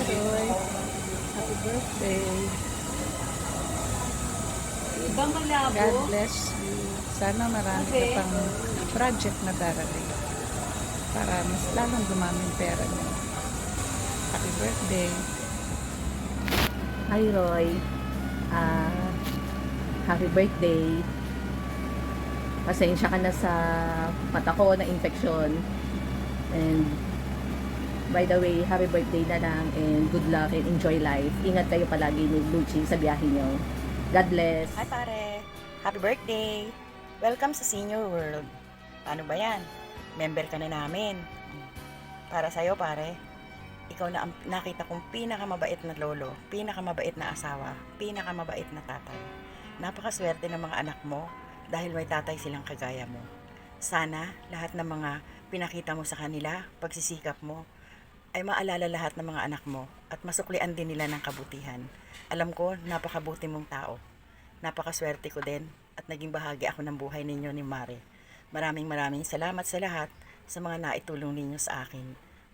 Roy, happy birthday. Ibang malabo. God bless you. Sana marami ka pang project na darating para mas lalong dumami yung pera mo. Happy birthday. Hi Roy. Happy birthday. Pasensya ka na sa mata ko na infection. And by the way, happy birthday na lang and good luck and enjoy life. Ingat kayo palagi ni Luchi sa biyahe nyo. God bless. Hi pare, happy birthday! Welcome sa Senior World. Paano ba yan? Member ka na namin. Para sa'yo pare, ikaw na ang nakita kong pinakamabait na lolo, pinakamabait na asawa, pinakamabait na tatay. Napakaswerte ng mga anak mo dahil may tatay silang kagaya mo. Sana lahat ng mga pinakita mo sa kanila, pagsisikap mo, ay maalala lahat ng mga anak mo at masuklian din nila ng kabutihan. Alam ko, napakabuti mong tao. Napakaswerte ko din at naging bahagi ako ng buhay ninyo ni Mare. Maraming salamat sa lahat sa mga naitulong ninyo sa akin.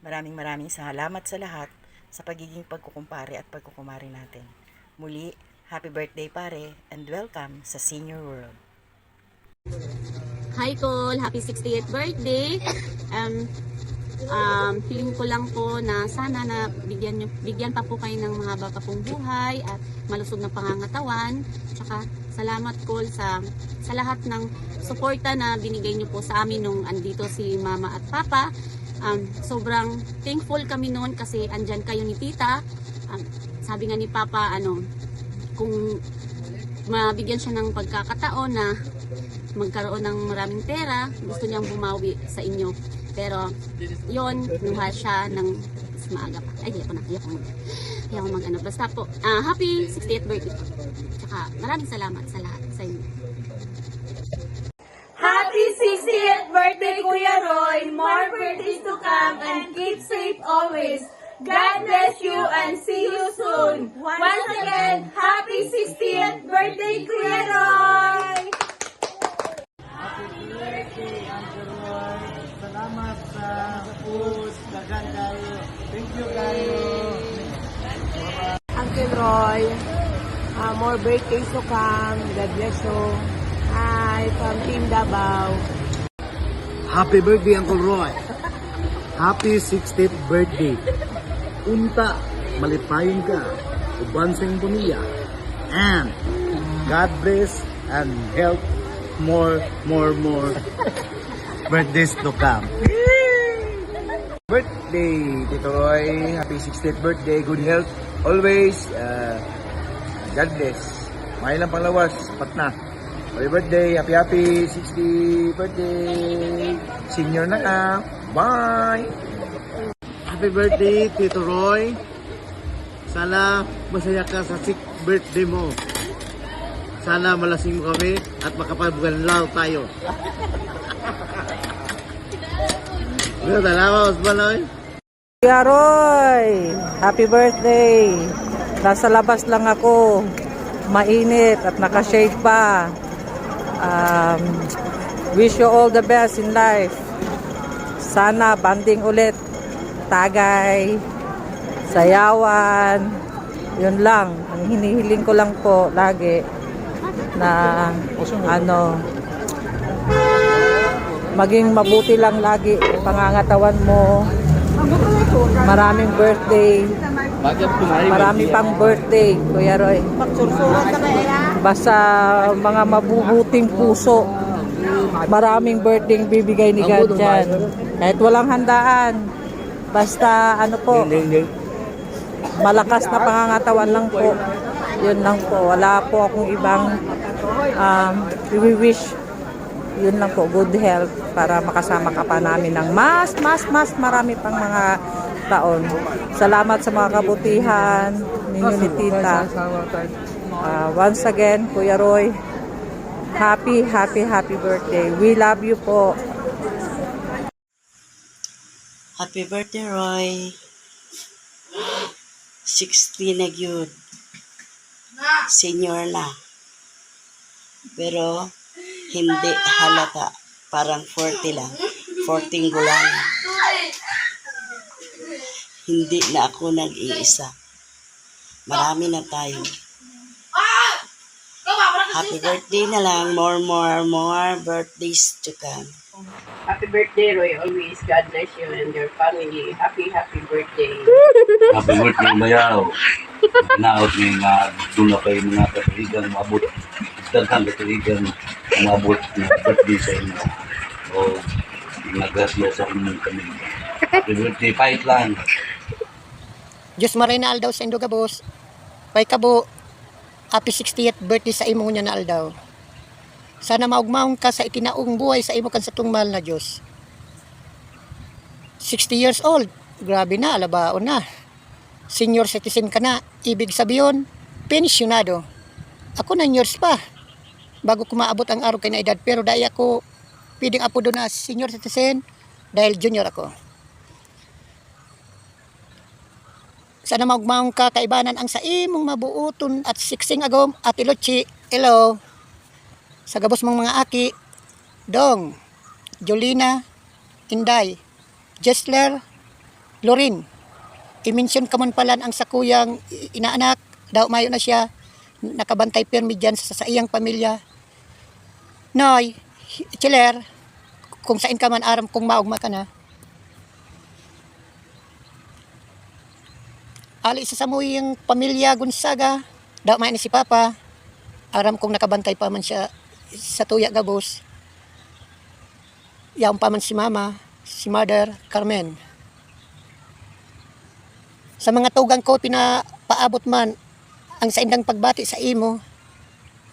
Maraming salamat sa lahat sa pagiging pagkukumpare at pagkukumari natin. Muli, happy birthday pare and welcome sa Senior World. Hi Cole, happy 68th birthday. Feeling ko lang po na sana na bigyan pa po kayo ng mahaba pa pong buhay at malusog na pangangatawan. Tsaka salamat Cole sa lahat ng suporta na binigay niyo po sa amin nung andito si Mama at Papa. Sobrang thankful kami noon kasi andyan kayo ni Tita. Sabi nga ni Papa, kung mabigyan siya ng pagkakataon na magkaroon ng maraming pera, gusto niyang bumawi sa inyo. Pero, yon nuha siya ng mas maaga pa. Ay, ayaw mag Basta po, happy 60th birthday po. Tsaka, maraming salamat sa lahat sa inyo. Happy 60th birthday, Kuya Roy! More birthdays to come and keep safe always. God bless you and see you soon. Once again, happy 60th birthday, Kuya Roy! Happy birthday, Uncle Roy. Salamat sa food. Dagan kayo. Thank you kayo. Uncle Roy, more birthdays to come. God bless you. Hi, from Team Davao. Happy birthday, Uncle Roy. Happy 60th birthday. Unta, malipayon ka. Uban sa impuniya. And God bless and help more birthdays to come. Birthday, Tito Roy. Happy 60th birthday. Good health. Always. God bless. May lang panglawas. Sapat na. Happy birthday. Happy 60th birthday. Senior na ka. Bye. Happy birthday, Tito Roy. Sana masaya ka sa 6th birthday mo. Sana malasing mo kami at makapagbuganlaw tayo. Salamat, Osmanoy. Kuya Roy, happy birthday. Nasa labas lang ako. Mainit at naka-shade pa. Wish you all the best in life. Sana banding ulit. Tagay, sayawan. Yun lang. Ang hinihiling ko lang po lagi na maging mabuti lang lagi pangangatawan mo. Maraming birthday. Marami pang birthday, Kuya Roy. Basta mga mabubuting puso. Maraming birthday bibigay ni God dyan. Kahit walang handaan. Basta malakas na pangangatawan lang po. Yun lang po. Wala po akong ibang wish. Yun lang po, good health para makasama ka pa namin ng mas marami pang mga taon. Salamat sa mga kabutihan ninyo ni Tita. Once again, Kuya Roy, happy birthday. We love you po. Happy birthday, Roy. 60 na gyud. Senior na. Pero hindi halata. Parang 40 lang. 14 gulang. Hindi na ako nag-iisa. Marami na tayo. Happy birthday na lang. More birthdays to come. Happy birthday, Roy. Always God bless you and your family. Happy birthday. Happy birthday, Bayaw. Naot may nga dula kayo mga kataligan, maabot. Daghang kataligan, maabot na birthday sa inyo. O nagrasya sa inyong kami. Happy birthday, fight lang. Diyos Marina Aldaw sa Indogabos. Pay kabo, happy 60th birthday sa imo niya na Aldaw. Sana maugmaon ka sa itinaong buhay sa imo kan sa tungmal na Diyos. 60 years old, grabe na, alabaon na. Senior citizen ka na, ibig sabihin, pensyonado. Ako 9 years pa, bago ko maabot ang araw kay na edad. Pero dahil ako, pwedeng apo doon na senior citizen, dahil junior ako. Sana maugmaon ka, kaibanan ang sa imong mabuuton at siksing agom at ilochi. Hello. Sa gabos mong mga aki, Dong, Jolina, Inday, Jessler, Lorin. I-mention ka man pala ang sakuyang inaanak, daw mayo na siya, nakabantay permi dyan sa iyang pamilya. Noy, Chiller, kung saan ka man aram kung maugma ka na. Ali sa samuy yung pamilya Gonzaga, daw mayo na si Papa, aram kung nakabantay pa man siya sa tuya gabos. Yaong pa man si Mama, si Mother Carmen. Sa mga tugang ko pinapaabot man ang sa indang pagbati sa imo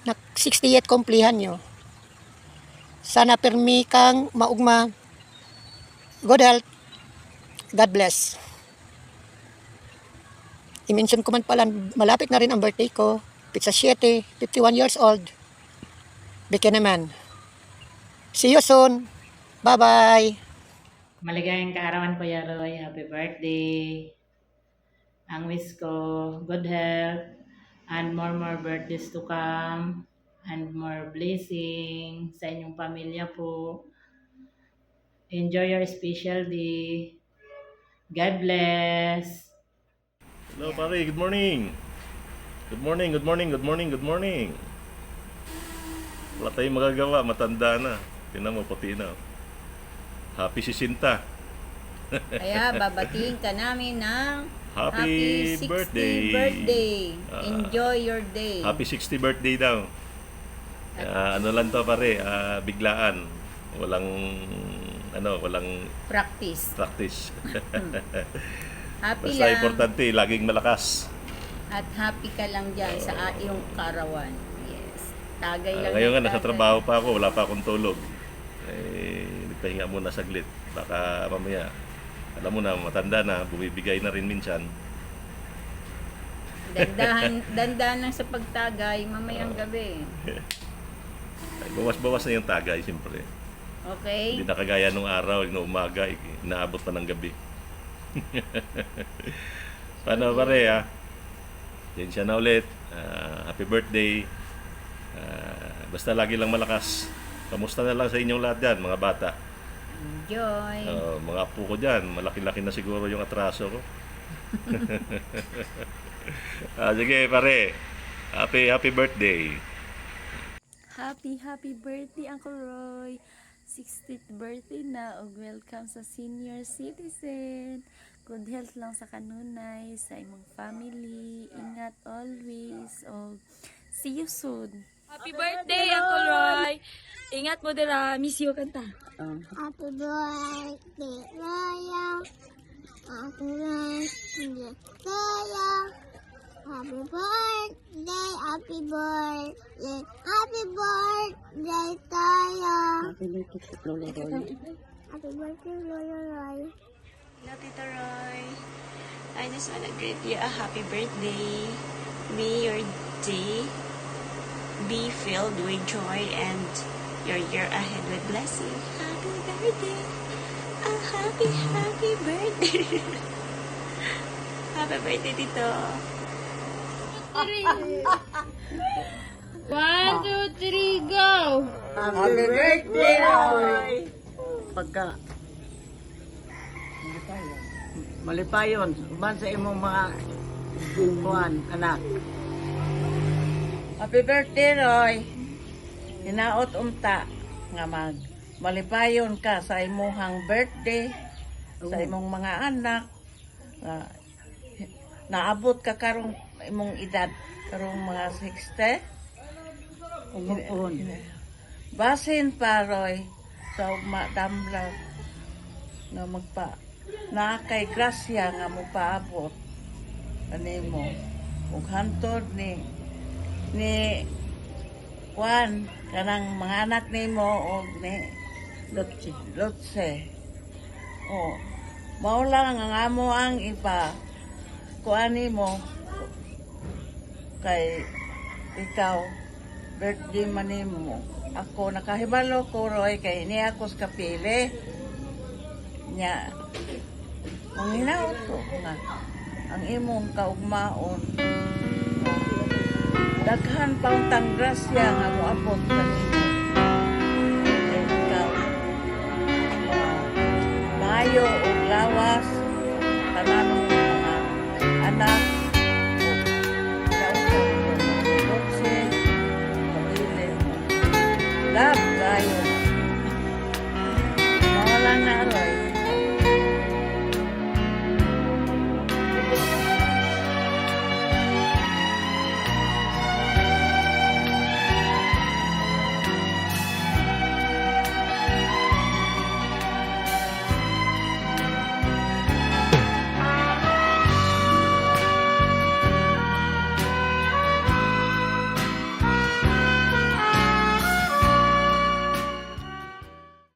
na 68 komplihan nyo. Sana permi kang maugma. Good health. God bless. I-mention ko man pala, malapit na rin ang birthday ko. Pizza 7, 51 years old. Bigyan naman. See you soon. Bye-bye. Maligayang kaarawan, Kuya Roy. Happy birthday. Ang wish ko, good health and more birthdays to come and more blessing sa inyong pamilya po. Enjoy your special day. God bless. Hello, pare. Good morning. Good morning. Wala tayong magagawa. Matanda na. Tingnan mo, puti na. Happy 60. Kaya babatiin ka namin ng Happy 60th birthday. Enjoy your day. Happy 60 birthday daw. Ano lang to pare, biglaan. Walang walang Practice. practice. Happy Basta lang. importante, laging malakas. At happy ka lang dyan sa iyong karawan. Yes. Tagay lang. Ngayon nga, ng nasa tagay. trabaho pa ako, wala pa akong tulog. Nagpahinga muna saglit. Baka mamaya, alam mo na, matanda na, bumibigay na rin minsan. Dandahan lang sa pagtagay, mamayang gabi. Bawas-bawas na yung tagay, siyempre. Okay? Hindi na kagaya nung araw, nung umaga, inaabot pa ng gabi. Paano pare ha? Yan siya na ulit. Happy birthday. Basta lagi lang malakas. Kamusta na lang sa inyong lahat dyan, mga bata? Enjoy. Mga apo ko dyan, malaki-laki na siguro yung atraso ko. Sige pare, happy birthday. Happy birthday, Uncle Roy. 60th birthday na og welcome sa senior citizen. Good health lang sa kanunay, sa imong family. Ingat always. Og see you soon. Happy birthday, Uncle Roy! Ingat mo dira, miss you kanta. Happy birthday, Raya. Happy birthday, Raya. Happy birthday, happy birthday, happy birthday, Taya. Happy birthday, Lola Roy. Happy birthday, Lola Roy. Hello, Tita Roy. I just want to greet you a happy birthday. May your day be filled with joy and your year ahead with blessing. Happy birthday. A happy birthday. Happy birthday, Tito. 1, 2, 3, go! Happy birthday, Roy! Pagka malipayon, man sa imong mga kuwan, anak. Happy birthday, Roy! Hinaot unta nga malipayon ka sa imong birthday, sa imong mga anak. Naabot ka karong imong edad, karong mga 60. Basin pa, Roy, sa madamlag nga na kay grasya nga mo paabot kanimo ug hantod ni Juan kanang mga anak nimo og ni Lotse. Mao lang ang amo ang ipa kuan nimo kay ikaw birthday man nimo. Ako nakahibalo ko, Roy, kay ni ako sa kapili nya ang hinaot ko nga ang imong kaugmaon daghan pauntang grasya nga moabot kanimo ikaw maayo og lawas tanan ng mga anak love kayo mawalan na, Roy.